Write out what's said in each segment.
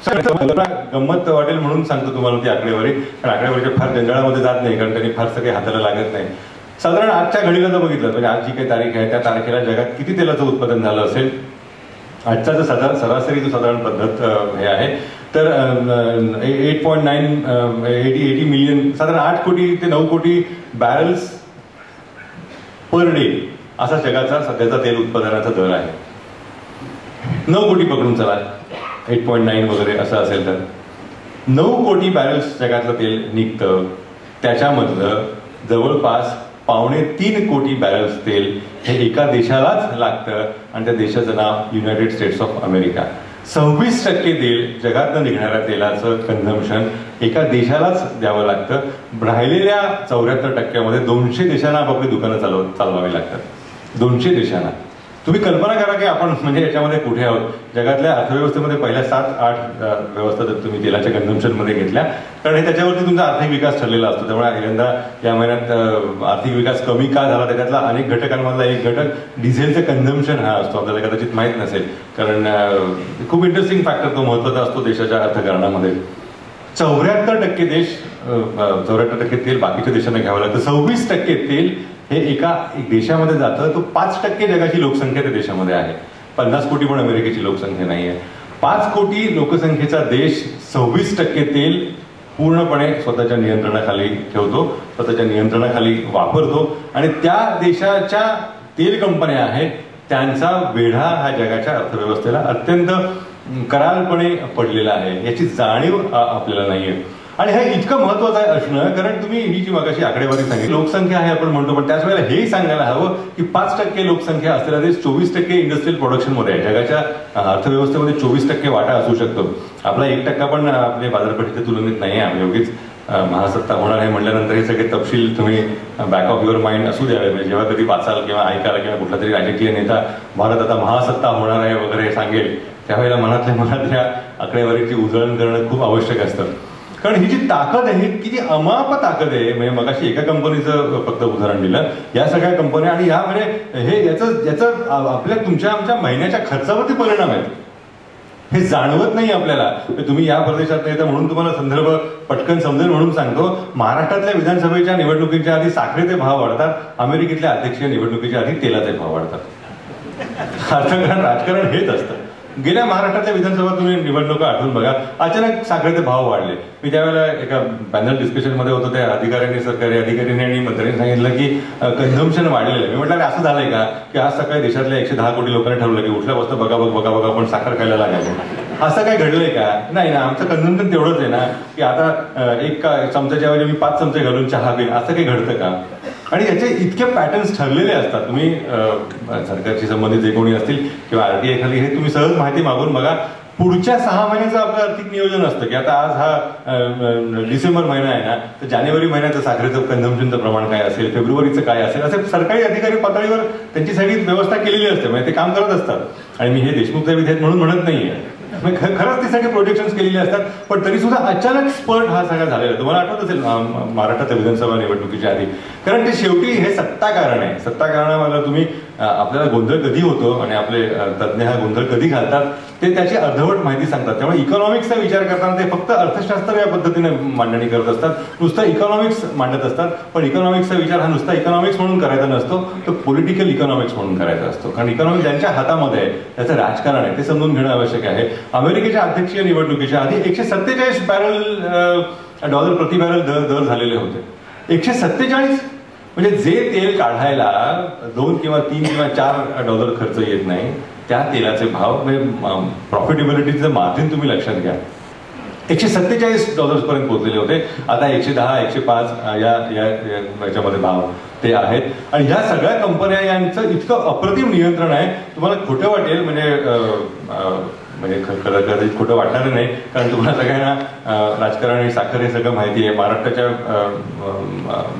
गंमत वाटेल म्हणून सांगतो तुम्हाला ती आकडेवारी, पण आकडेवारीच्या फार जंजाळामध्ये जात नाही, कारण त्यांनी फारसं काही हाताला लागत नाही. साधारण आजच्या घडीला जर बघितलं, म्हणजे आज जी काही तारीख आहे त्या तारखेला जगात किती तेलाचं उत्पादन झालं असेल, आजचा जो सरासरी जो साधारण पद्धत हे आहे, तर 80 मिलियन, साधारण 8 कोटी ते 9 कोटी बॅरल्स पर डे असा जगाचा सध्याचा तेल उत्पादनाचा दर आहे. 9 कोटी पकडून चला, 8.9 वगैरे असं असेल तर 9 कोटी बॅरल्स जगातलं तेल निघतं. त्याच्यामधलं जवळपास 2.25 कोटी बॅरल्स तेल हे एका देशालाच लागतं, आणि त्या देशाचं नाव युनायटेड स्टेट्स ऑफ अमेरिका. 26% तेल जगातनं निघणाऱ्या तेलाचं कन्झम्पशन एका देशालाच द्यावं लागतं. राहिलेल्या 74% 200 देशांना आपापली दुकानं चालवावी लागतात. 200 देशांना. तुम्ही कल्पना करा की आपण म्हणजे याच्यामध्ये कुठे आहोत. जगातल्या अर्थव्यवस्थेमध्ये पहिल्या 7-8 व्यवस्था जर तुम्ही तेलाच्या कन्झम्पशनमध्ये घेतल्या, कारण हे त्याच्यावरती तुमचा आर्थिक विकास ठरलेला असतो. त्यामुळे यंदा या महिन्यात आर्थिक विकास कमी का झाला, त्याच्यातला अनेक घटकांमधला एक घटक डिझेलचं कन्झम्पशन हा असतो. आपल्याला कदाचित माहीत नसेल, कारण खूप इंटरेस्टिंग फॅक्टर तो महत्त्वाचा असतो देशाच्या अर्थकारणामध्ये. 74% देश 74% तेल बाकीच्या देशांना घ्यावं लागतं. 26% तेल हे एका देशामध्ये जातं. तो 5% जगाची लोकसंख्या त्या देशामध्ये आहे. 50 कोटी पण अमेरिकेची लोकसंख्या नाही आहे. 5 कोटी लोकसंख्येचा देश 26% तेल पूर्णपणे स्वतःच्या नियंत्रणाखाली ठेवतो, स्वतःच्या नियंत्रणाखाली वापरतो, आणि त्या देशाच्या तेल कंपन्या आहेत त्यांचा वेढा हा जगाच्या अर्थव्यवस्थेला अत्यंत करालपणे पडलेला आहे. याची जाणीव आपल्याला नाहीये. आणि हे इतकं महत्वाचं आहे असणं, कारण तुम्ही ही जी मगाशी आकडेवारी सांगितली, लोकसंख्या आहे आपण म्हणतो, पण त्याच वेळेला हेही सांगायला हवं की 5% लोकसंख्या असलेला देश 24% इंडस्ट्रियल प्रोडक्शनमध्ये आहे. जगाच्या अर्थव्यवस्थेमध्ये 24% वाटा असू शकतो. आपला 1% पण आपल्या बाजारपेठेच्या तुलनेत नाही आहे. आम्ही योगीच महासत्ता होणार आहे म्हटल्यानंतर हे सगळे तपशील तुम्ही बॅक ऑफ युअर माइंड असू द्यावे. म्हणजे जेव्हा कधी वाचाल किंवा ऐकाल किंवा कुठला तरी राजकीय नेता भारत आता महासत्ता होणार आहे वगैरे सांगेल, त्यावेळेला मनातल्या मनात या आकडेवारीची उजळण करणं खूप आवश्यक असतं. कारण ही जी ताकद आहे, किती अमाप ताकद आहे. म्हणजे मगाशी एका कंपनीचं फक्त उदाहरण दिलं, या सगळ्या कंपन्या, आणि या म्हणजे हे याचं आपल्या तुमच्या आमच्या महिन्याच्या खर्चावरती परिणाम आहेत. हे जाणवत नाही आपल्याला. तुम्ही या प्रदेशात येतं म्हणून तुम्हाला संदर्भ पटकन समजेल म्हणून सांगतो. महाराष्ट्रातल्या विधानसभेच्या निवडणुकीच्या आधी साखरेचे भाव वाढतात. अमेरिकेतल्या अध्यक्षीय निवडणुकीच्या आधी तेलाचे भाव वाढतात. अर्थकारण राजकारण हेच असतं. गेल्या महाराष्ट्रातल्या विधानसभा तुम्ही निवडणुका आठवून बघा, अचानक साखरेचे भाव वाढले. मी त्यावेळेला एका पॅनल डिस्कशनमध्ये होतो, त्या अधिकाऱ्यांनी, सरकारी अधिकाऱ्यांनी आणि मंत्र्यांनी सांगितलं की कन्झम्पशन वाढलेलं आहे. मी म्हटलं असं झालंय का की आज सकाळी देशातल्या 110 कोटी लोकांनी ठरवलं की उठल्यापासून बघा आपण साखर खायला लागायचं. असं काय घडलंय का? नाही ना, आमचं कन्झम्पशन तेवढंच आहे ना की आता एक चमच्याच्या ऐवजी मी 5 चमचे घालून चहा पिन, असं काही घडतं का? आणि याचे इतके पॅटर्न्स ठरलेले असतात. तुम्ही सरकारशी संबंधित जे कोणी असतील किंवा आरटीआय खाली हे तुम्ही सहज माहिती मागून बघा. पुढच्या 6 महिन्याचं आपलं आर्थिक नियोजन असतं की आता आज हा डिसेंबर महिना आहे ना, तर जानेवारी महिन्याचं साखरेचं कन्झम्पशनचं प्रमाण काय असेल, फेब्रुवारीचं काय असेल, असे सरकारी अधिकारी पातळीवर त्यांची सगळी व्यवस्था केलेली असते. म्हणजे ते काम करत असतात. आणि मी हे देशमुखचे विधेयक म्हणून म्हणत नाहीये, खरंच ते सगळे प्रोजेक्शन्स केलेले असतात. पण तरी सुद्धा अचानक स्पर्ट हा सगळा झालेला. तुम्हाला आठवत असेल महाराष्ट्राच्या विधानसभा निवडणुकीच्या आधी, कारण ते शेवटी हे सत्ता कारण आहे. सत्ता कारणाला तुम्ही आपल्याला गोंधळ कधी होतो आणि आपले तज्ज्ञ हा गोंधळ कधी घालतात ते त्याची अर्धवट माहिती सांगतात. त्यामुळे इकॉनॉमिक्सचा विचार करताना ते फक्त अर्थशास्त्र या पद्धतीने मांडणी करत असतात, नुसतं इकॉनॉमिक्स मांडत असतात. पण इकॉनॉमिक्सचा विचार हा नुसता इकॉनॉमिक्स म्हणून करायचा नसतो, तो पॉलिटिकल इकॉनॉमिक्स म्हणून करायचा असतो. कारण इकॉनॉमिक्स ज्यांच्या हातामध्ये आहे त्याचं राजकारण आहे, ते समजून घेणं आवश्यक आहे. अमेरिकेच्या अध्यक्षीय निवडणुकीच्या आधी 147 $1 प्रति बॅरल दर झालेले होते. 147 म्हणजे जे तेल काढायला 2 किंवा 3 किंवा $4 खर्च येत नाही, त्या तेलाचे भाव म्हणजे प्रॉफिटेबिलिटीचं मार्जिन तुम्ही लक्षात घ्या, $147 पर्यंत पोहोचलेले होते. आता 110, 105 याच्यामध्ये भाव ते आहेत. आणि ह्या सगळ्या कंपन्या यांचं इतकं अप्रतिम नियंत्रण आहे, तुम्हाला खोटं वाटेल, म्हणजे कदाचित खोटं वाटणार नाही, कारण तुम्हाला सगळ्यांना राजकारण आणि साखर हे सगळं माहिती आहे. महाराष्ट्राच्या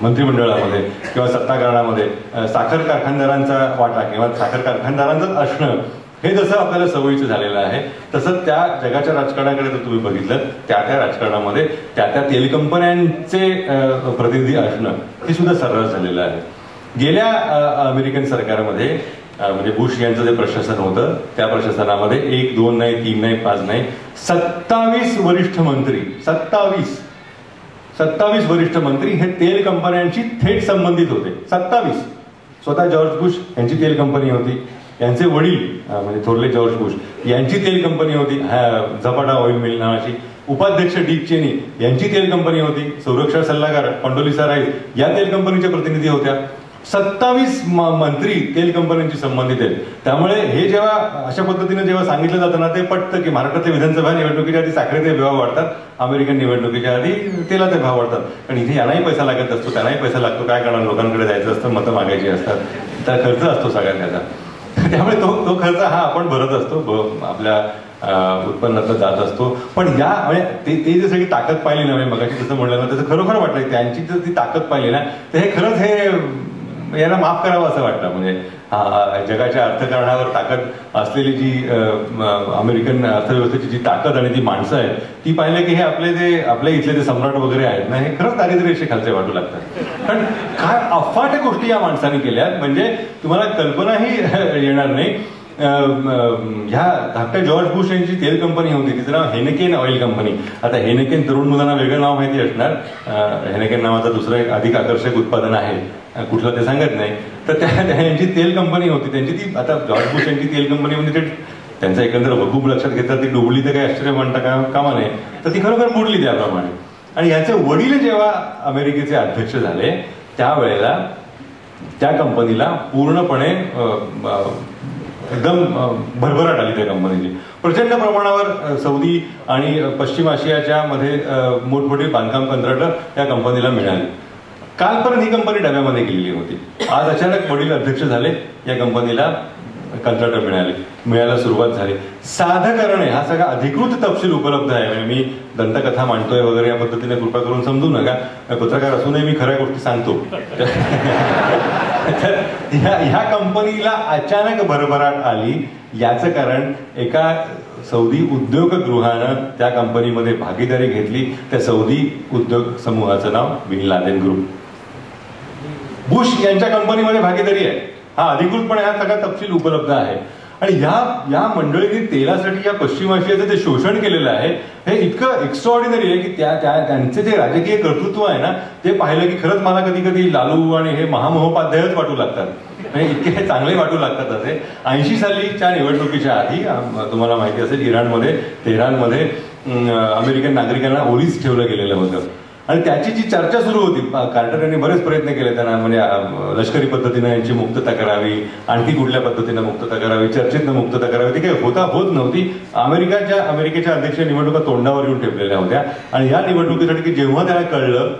मंत्रिमंडळामध्ये किंवा सत्ताकारणामध्ये साखर कारखानदारांचा वाटा किंवा साखर कारखानदारांचंच असणं हे जसं आपल्याला सवयीचं झालेलं आहे, तसंच त्या जगाच्या राजकारणाकडे जर तुम्ही बघितलं, त्या राजकारणामध्ये त्या तेल कंपन्यांचे प्रतिनिधी असणं हे सुद्धा सर्रास झालेलं आहे. गेल्या अमेरिकन सरकारमध्ये म्हणजे बुश यांचं जे प्रशासन होतं त्या प्रशासनामध्ये 1, 2 नाही, 3 नाही, 5 नाही, 27 वरिष्ठ मंत्री, 27 वरिष्ठ मंत्री हे तेल कंपन्यांशी थेट संबंधित होते. 27. स्वतः जॉर्ज बुश यांची तेल कंपनी होती, यांचे वडील म्हणजे थोरले जॉर्ज बुश यांची तेल कंपनी होती झपाटा ऑइल मिल नावाची, उपाध्यक्ष डिक चेनी यांची तेल कंपनी होती, संरक्षण सल्लागार कंडोलिसा राईस या तेल कंपनीच्या प्रतिनिधी होत्या. 27 मंत्री तेल कंपन्यांशी संबंधित आहेत. त्यामुळे हे जेव्हा अशा पद्धतीने जेव्हा सांगितलं जातं ना ते पटतं की महाराष्ट्रातल्या विधानसभा निवडणुकीच्या आधी साखरेचे भाव वाढतात, अमेरिकन निवडणुकीच्या आधी तेलाचे भाव वाढतात. पण इथे यांनाही पैसा लागत असतो, त्यांनाही पैसा लागतो, काय करणार, लोकांकडे जायचं असतं, मतं मागायची असतात, त्या खर्च असतो सगळ्यात त्याचा. त्यामुळे तो खर्च हा आपण भरत असतो, आपल्या उत्पन्नातून जात असतो. पण या म्हणजे ते जे सगळी ताकद पाहिली ना, मगाशी जसं म्हणलं ना त्याचं खरोखर वाटलं त्यांची जर ती ताकद पाहिली ना तर हे खरंच हे यांना माफ करावं असं वाटतं. म्हणजे जगाच्या अर्थकारणावर ताकद असलेली जी अमेरिकन अर्थव्यवस्थेची जी ताकद आणि ती माणसं आहेत ती पाहिलं की हे आपल्या इथले जे सम्राट वगैरे आहेत ना हे खरंच दारिद्र्य खालचे वाटू लागतात. कारण काय अफाट गोष्टी या माणसाने केल्यात म्हणजे तुम्हाला कल्पनाही येणार नाही. ह्या धाकट्या जॉर्ज बुश यांची तेल कंपनी होती, तिचं नाव हेनेकेन ऑइल कंपनी. आता हेनेकेन तरुण मुलांना वेगळं नाव माहिती असणार, हेनेकेन नावाचं दुसरं एक अधिक आकर्षक उत्पादन आहे, कुठलं ते सांगत नाही. तर यांची तेल कंपनी होती, त्यांची ती आता जॉर्ज बुश यांची तेल कंपनी म्हणजे त्यांचा एकंदर वकूब लक्षात घेतला ती डुबली तर काही आश्चर्य म्हणता कामा नये, तर ती खरोखर बुडली त्याप्रमाणे. आणि याचे वडील जेव्हा अमेरिकेचे अध्यक्ष झाले त्यावेळेला त्या कंपनीला पूर्णपणे एकदम भरभराट आली त्या कंपनीची. प्रचंड प्रमाणावर सौदी आणि पश्चिम आशियाच्या मध्ये मोठमोठी बांधकाम कंत्राटं त्या कंपनीला मिळाली. कालपर्यंत ही कंपनी डब्यामध्ये गेलेली होती. आज अचानक वडील अध्यक्ष झाले, या कंपनीला कंत्राटं मिळायला सुरुवात झाली. साधं कारण आहे, हा सगळा अधिकृत तपशील उपलब्ध आहे. म्हणजे मी दंतकथा मांडतोय वगैरे या पद्धतीने कृपा करून समजू नका, पत्रकार असूनही मी खऱ्या गोष्टी सांगतो. तर ह्या कंपनीला अचानक भरभराट आली याचं कारण एका सौदी उद्योगगृहानं त्या कंपनीमध्ये भागीदारी घेतली. त्या सौदी उद्योग समूहाचं नाव बिन लादेन ग्रुप. बुश यांच्या कंपनीमध्ये भागीदारी आहे, हा अधिकृतपणे हा सगळा तपशील उपलब्ध आहे. आणि या मंडळींनी तेलासाठी या पश्चिम आशियाचं जे शोषण केलेलं आहे हे इतकं एक्स्ट्रॉर्डिनरी आहे की त्यांचे जे राजकीय कर्तृत्व आहे ना ते पाहिलं की खरंच मला कधी कधी लालू आणि हे महामहोपाध्यायच वाटू लागतात, म्हणजे इतके चांगले वाटू लागतात. असे 80 सालीच्या निवडणुकीच्या आधी तुम्हाला माहिती असेल इराणमध्ये तेहरानमध्ये अमेरिकन नागरिकांना ओलीस ठेवलं गेलेलं होतं आणि त्याची जी चर्चा सुरू होती. कार्टर यांनी बरेच प्रयत्न केले त्यांना म्हणजे लष्करी पद्धतीनं यांची मुक्तता करावी, आणखी कुठल्या पद्धतीनं मुक्तता करावी, चर्चेतनं मुक्तता करावी, ती काही होत नव्हती. अमेरिकेच्या अध्यक्ष निवडणुका तोंडावर येऊन ठेवलेल्या होत्या आणि या निवडणुकीसाठी की जेव्हा त्यांना कळलं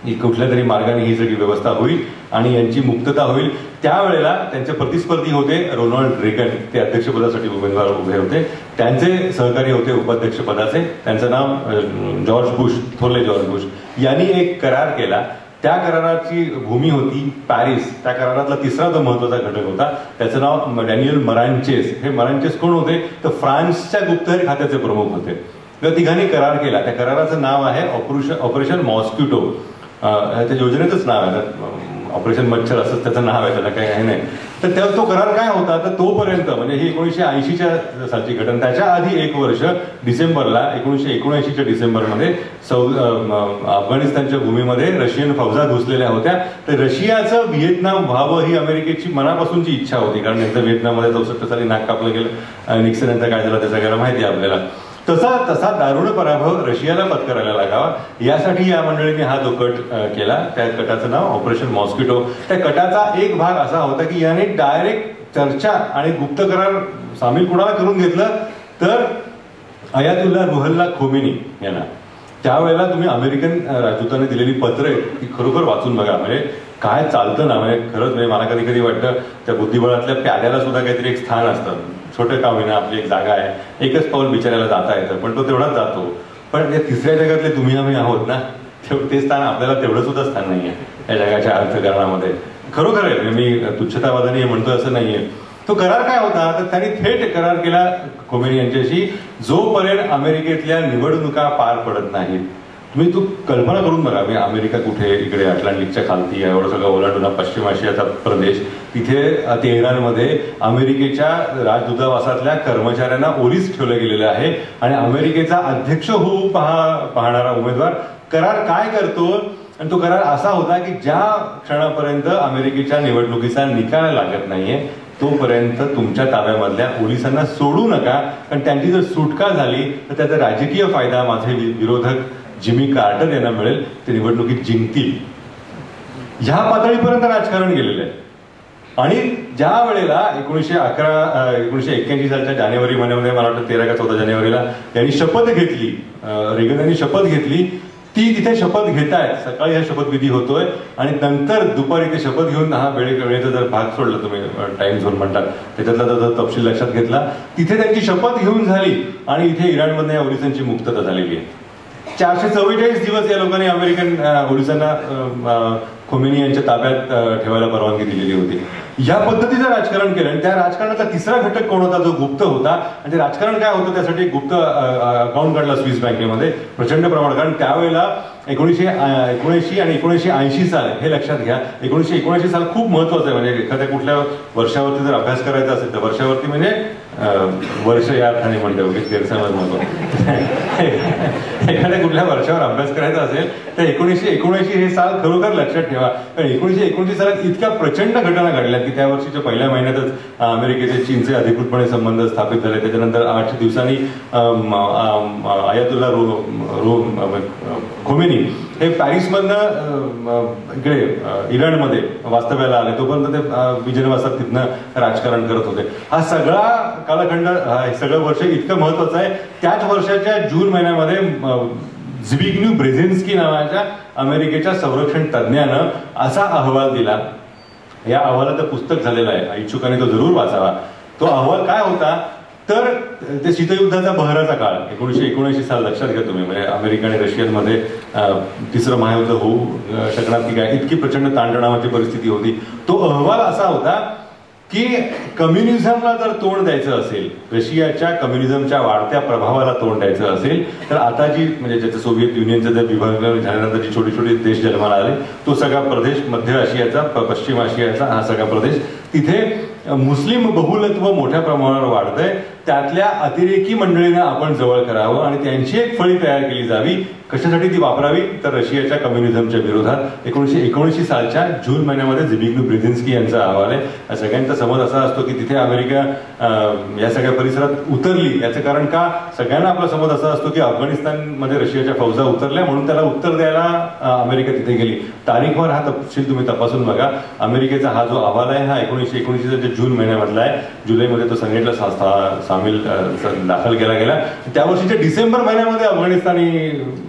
की कुठल्या तरी मार्गाने ही सगळी व्यवस्था होईल आणि यांची मुक्तता होईल त्यावेळेला त्यांचे प्रतिस्पर्धी होते रोनाल्ड रेगन, ते अध्यक्षपदासाठी उमेदवार उभे होते. त्यांचे सहकारी होते उपाध्यक्षपदाचे, त्यांचं नाव जॉर्ज बुश, थोरले जॉर्ज बुश यांनी एक करार केला. त्या कराराची भूमी होती पॅरिस. त्या करारातला तिसरा जो महत्वाचा घटक होता त्याचं नाव डॅनियल मरांचेस. हे मरांचेस कोण होते तर फ्रान्सच्या गुप्तहेर खात्याचे प्रमुख होते. त्या तिघांनी करार केला. त्या कराराचं नाव आहे ऑपरेशन मॉस्किटो. त्या योजनेचंच नाव आहे, ऑपरेशन मच्छर असं त्याचं नाव आहे, त्याला काही आहे नाही. तर तो करार काय होता तर तोपर्यंत म्हणजे ही 1980च्या सालची घटना, त्याच्या आधी 1 वर्ष डिसेंबरला 1979च्या डिसेंबरमध्ये अफगाणिस्तानच्या भूमीमध्ये रशियन फौजा घुसलेल्या होत्या. तर रशियाचं व्हिएतनाम व्हावं ही अमेरिकेची मनापासूनची इच्छा होती, कारण यांचं व्हिएतनाममध्ये 64 साली नाक कापलं गेलं. निक्सन यांचा काय झाला ते सगळ्याला माहिती आहे आपल्याला. तसा दारुण पराभव रशियाला पत्करायला लागावा यासाठी या मंडळींनी हा जो कट केला. त्या कटाचं नाव ऑपरेशन मॉस्किटो. त्या कटाचा एक भाग असा होता की याने डायरेक्ट चर्चा आणि गुप्त करार सामील कुणाला करून घेतलं तर अयातुल्ला रुहल्ला खोमेनी यांना. त्यावेळेला तुम्ही अमेरिकन राजदूताने दिलेली पत्र ती खरोखर वाचून बघा, म्हणजे काय चालतं ना. म्हणजे खरंच म्हणजे मला कधी कधी वाटतं त्या बुद्धिबळातल्या प्याद्याला सुद्धा काहीतरी एक स्थान असतं. छोटं का होईना आपली एक जागा आहे, एकच पाऊल बिचारायला जाता येतं पण तो तेवढाच जातो. पण या तिसऱ्या जगातले तुम्ही आम्ही आहोत ना, ते स्थान आपल्याला तेवढं सुद्धा स्थान नाहीये या जगाच्या अर्थकारणामध्ये. खरोखर आहे, मी तुच्छतावादाने म्हणतोय असं नाहीये. तो करार काय होता तर त्यांनी थेट करार केला खोमेनी यांच्याशी, जोपर्यंत अमेरिकेतल्या निवडणुका पार पडत नाहीत तुम्ही तू कल्पना करून बघा, मी अमेरिका कुठे, इकडे अटलांटिकच्या खालती एवढं सगळं ओलांडून पश्चिम आशियाचा प्रदेश, तिथे तेहरानमध्ये अमेरिकेच्या राजदूतावासातल्या कर्मचाऱ्यांना ओलीस ठेवलं गेलेलं आहे. आणि अमेरिकेचा अध्यक्ष होऊ पाहणारा उमेदवार करार काय करतो, आणि तो करार असा होता की ज्या क्षणापर्यंत अमेरिकेच्या निवडणुकीचा निकाल लागत नाहीये तोपर्यंत तुमच्या ताब्यामधल्या पोलिसांना सोडू नका, कारण त्यांची जर सुटका झाली तर त्याचा राजकीय फायदा माझे विरोधक जिमी कार्टर यांना मिळेल, ते निवडणुकीत जिंकतील. ह्या पातळीपर्यंत राजकारण गेलेलं आहे. आणि ज्या वेळेला 1981 सालच्या जानेवारी महिन्यामध्ये, मला वाटतं 13 का 14 जानेवारीला त्यांनी शपथ घेतली, रेगन यांनी शपथ घेतली, ती तिथे शपथ घेतायत, सकाळी हा शपथविधी होतोय आणि नंतर दुपारी ते शपथ घेऊन, हा वेळेचा जर भाग सोडला तुम्ही, टाइम झोन म्हणतात, त्याच्यातला जर तपशील लक्षात घेतला, तिथे त्यांची शपथ घेऊन झाली आणि इथे इराणमधल्या या ओलिसांची मुक्तता झालेली आहे. 444 दिवस या लोकांनी अमेरिकन ओलिसांना खोमेनी यांच्या ताब्यात ठेवायला परवानगी दिलेली होती. या पद्धतीचं राजकारण केलं. आणि त्या राजकारणाचा तिसरा घटक कोण होता, जो गुप्त होता. आणि ते राजकारण काय होतं, त्यासाठी गुप्त अकाउंट काढला स्विस बँकेमध्ये प्रचंड प्रमाणात. कारण त्यावेळेला 1979 आणि 1980 साल हे लक्षात घ्या. 1979 साल खूप महत्वाचं आहे. म्हणजे एखाद्या कुठल्या वर्षावरती जर अभ्यास करायचा असेल तर वर्षावरती म्हणजे वर्ष या अर्थाने म्हणते, उगीच गैरसमज नको. एखाद्या कुठल्या वर्षावर अभ्यास करायचा असेल तर 1979 हे साल खरोखर लक्षात ठेवा. कारण 1929 सालात इतक्या प्रचंड घटना घडल्या की त्या वर्षीच्या पहिल्या महिन्यातच अमेरिकेचे चीनचे अधिकृतपणे संबंध स्थापित झाले. त्याच्यानंतर 8 दिवसांनी आयातुल्ला खोमेनी हे पॅरिसमधनं इकडे इराणमध्ये वास्तव्याला आले. तोपर्यंत ते विजयवासात तिथनं राजकारण करत होते. हा सगळा कालखंड, हे सगळं वर्ष इतकं महत्वाचं आहे. त्याच वर्षाच्या जून महिन्यामध्ये झ्बिग्नीव ब्रेझिन्स्की नावाच्या अमेरिकेच्या संरक्षण तज्ज्ञानं असा अहवाल दिला. या अहवालाचं पुस्तक झालेलं आहे, इच्छुकाने तो जरूर वाचावा. तो अहवाल काय होता तर ते शीतयुद्धाचा बहराचा काळ, 1979 साल लक्षात घ्या तुम्ही. म्हणजे अमेरिका आणि रशियामध्ये तिसरं महायुद्ध होऊ शकणार की काय, इतकी प्रचंड ताणतणावाची परिस्थिती होती. तो अहवाल असा होता की कम्युनिझमला जर तोंड द्यायचं असेल, रशियाच्या कम्युनिझमच्या वाढत्या प्रभावाला तोंड द्यायचं असेल, तर आता जी म्हणजे ज्याचं सोव्हिएत युनियनचं जर विभागन झाल्यानंतर जी छोटी छोटी देश जन्माला आले, तो सगळा प्रदेश, मध्य आशियाचा, पश्चिम आशियाचा हा सगळा प्रदेश, तिथे मुस्लिम बहुलत्व मोठ्या प्रमाणावर वाढतंय. त्यातल्या अतिरेकी मंडळींना आपण जवळ करावं आणि त्यांची एक फळी तयार केली जावी. कशासाठी ती वापरावी तर रशियाच्या कम्युनिझमच्या विरोधात. 1979 सालच्या जून महिन्यामध्ये झ्बिग्नीव ब्रेझिन्स्की यांचा अहवाल आहे. सगळ्यांचा समज असा असतो की तिथे अमेरिका या सगळ्या परिसरात उतरली. याचं कारण का, सगळ्यांना आपला समज असा असतो की अफगाणिस्तानमध्ये रशियाच्या फौजा उतरल्या म्हणून त्याला उत्तर द्यायला अमेरिका तिथे गेली. तारीखवर हा तपशील तुम्ही तपासून बघा. अमेरिकेचा हा जो अहवाल आहे हा 1979 जून महिन्यामधला आहे. जुलैमध्ये तो संघटना सामील दाखल केला गेला. त्या वर्षीच्या डिसेंबर महिन्यामध्ये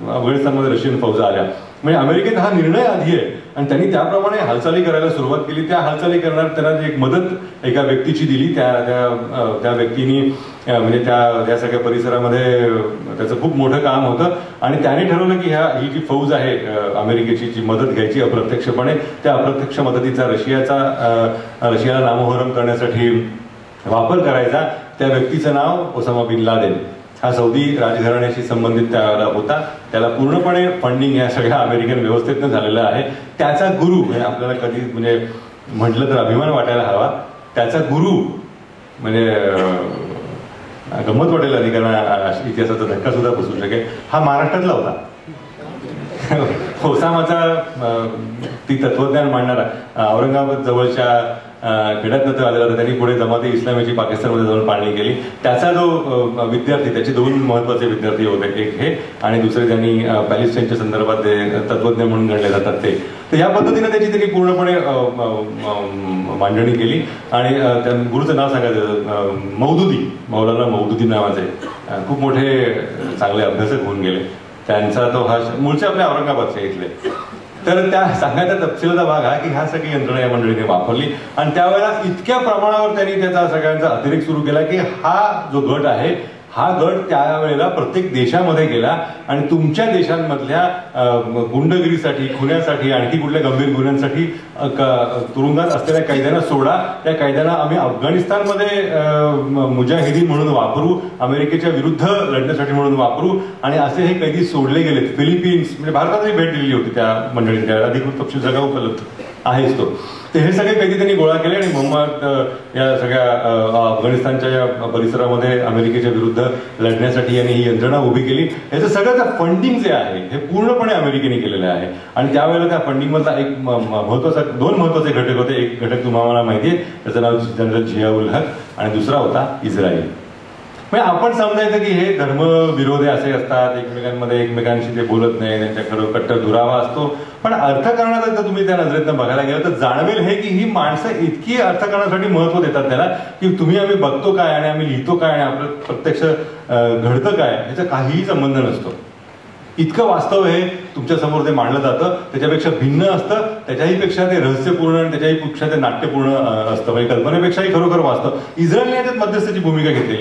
अफगाणिस्तानमध्ये रशियन फौजा आल्या. म्हणजे अमेरिकेत हा निर्णय आधी आहे आणि त्यांनी त्याप्रमाणे हालचाली करायला सुरुवात केली. त्या हालचाली करणार त्यांना एक मदत एका व्यक्तीची दिली. त्या व्यक्तीने म्हणजे त्या सगळ्या परिसरामध्ये त्याचं खूप मोठं काम होतं आणि त्याने ठरवलं की ही जी फौज आहे अमेरिकेची, जी मदत घ्यायची अप्रत्यक्षपणे, त्या अप्रत्यक्ष मदतीचा रशियाला नामोहरम करण्यासाठी वापर करायचा. त्या व्यक्तीचं नाव ओसामा बिन लादेन, हा सौदी राजघराण्याशी संबंधित त्यावेळेला होता. त्याला पूर्णपणे फंडिंग या सगळ्या अमेरिकन व्यवस्थेतनं झालेलं आहे. त्याचा गुरु, म्हणजे आपल्याला कधी म्हणजे म्हटलं तर अभिमान वाटायला हवा, त्याचा गुरु म्हणजे गंमत वाटेल अधिकाऱ्यांना, इतिहासाचा धक्का सुद्धा बसू शकेल, हा महाराष्ट्रातला होता. ओसामाचा ती तत्वज्ञान मांडणारा औरंगाबाद जवळच्या खेड्यातनं आलेला होता. त्यांनी पुढे जमाते इस्लामीची पाकिस्तानमध्ये जाऊन पाळणी केली. त्याचा जो विद्यार्थी, त्याचे 2 महत्वाचे विद्यार्थी होते, एक हे आणि दुसरे ज्यांनी पॅलेस्टाईनच्या संदर्भात तत्वज्ञ म्हणून गणले जातात ते. तर या पद्धतीने त्याची त्यांनी पूर्णपणे मांडणी केली. आणि त्या गुरुचं नाव सांगायचं मौलाना मौदुदी नावाचे खूप मोठे चांगले अभ्यासक होऊन गेले. त्यांचा तो हा मूळचे आपल्या औरंगाबादचे इथले. तर त्या सांगायचा तपशिलाचा भाग हा की ह्या सगळी यंत्रणा या मंडळीने वापरली आणि त्यावेळेला इतक्या प्रमाणावर त्यांनी त्याचा सगळ्यांचा अतिरेक सुरू केला की हा जो गट आहे हा गट त्यावेळेला प्रत्येक देशामध्ये गेला आणि तुमच्या देशांमधल्या गुंडगिरीसाठी, खुन्यासाठी, आणखी कुठल्या गंभीर गुन्ह्यांसाठी तुरुंगात असलेल्या कैद्यांना सोडा. त्या कैद्यांना आम्ही अफगाणिस्तानमध्ये मुजाहिदीन म्हणून वापरू, अमेरिकेच्या विरुद्ध लढण्यासाठी म्हणून वापरू, आणि असे हे कैदी सोडले गेलेत. फिलिपिन्स, म्हणजे भारतातही भेट दिलेली होती त्या मंडळींच्या, अधिकृत तपशील सगळा उपलब्ध आहेच तो. तर हे सगळे कैदी त्यांनी गोळा केले आणि मोहम्मद या सगळ्या अफगाणिस्तानच्या या परिसरामध्ये अमेरिकेच्या विरुद्ध लढण्यासाठी यांनी ही यंत्रणा उभी केली. याचं सगळं फंडिंग जे आहे हे पूर्णपणे अमेरिकेने केलेलं आहे. आणि त्यावेळेला त्या फंडिंगमधला एक दोन महत्वाचे घटक होते. एक घटक तुम्हाला माहिती आहे, त्याचं नाव जनरल जियाउल हक आणि दुसरा होता इस्रायल. म्हणजे आपण समजायचं की हे धर्मविरोधी असे असतात, एकमेकांमध्ये एकमेकांशी ते बोलत नाही, त्यांच्या खरं कट्टर दुरावा असतो. पण अर्थकारणात जर तुम्ही त्या नजरेतनं बघायला गेलं तर जाणवेल हे की ही माणसं इतकी अर्थकारणासाठी महत्व देतात त्याला की तुम्ही आम्ही बघतो काय आणि आम्ही लिहितो काय आणि आपलं प्रत्यक्ष घडतं काय याचा काहीही संबंध नसतो. इतकं वास्तव हे तुमच्या समोर ते मांडलं जातं, त्याच्यापेक्षा भिन्न असतं, त्याच्याही पेक्षा ते रहस्यपूर्ण आणि त्याच्याही पेक्षा ते नाट्यपूर्ण असतं. म्हणजे कल्पनेपेक्षाही खरोखर वास्तव. इस्रायलने याच्यात मध्यस्थीची भूमिका घेतलेली आहे.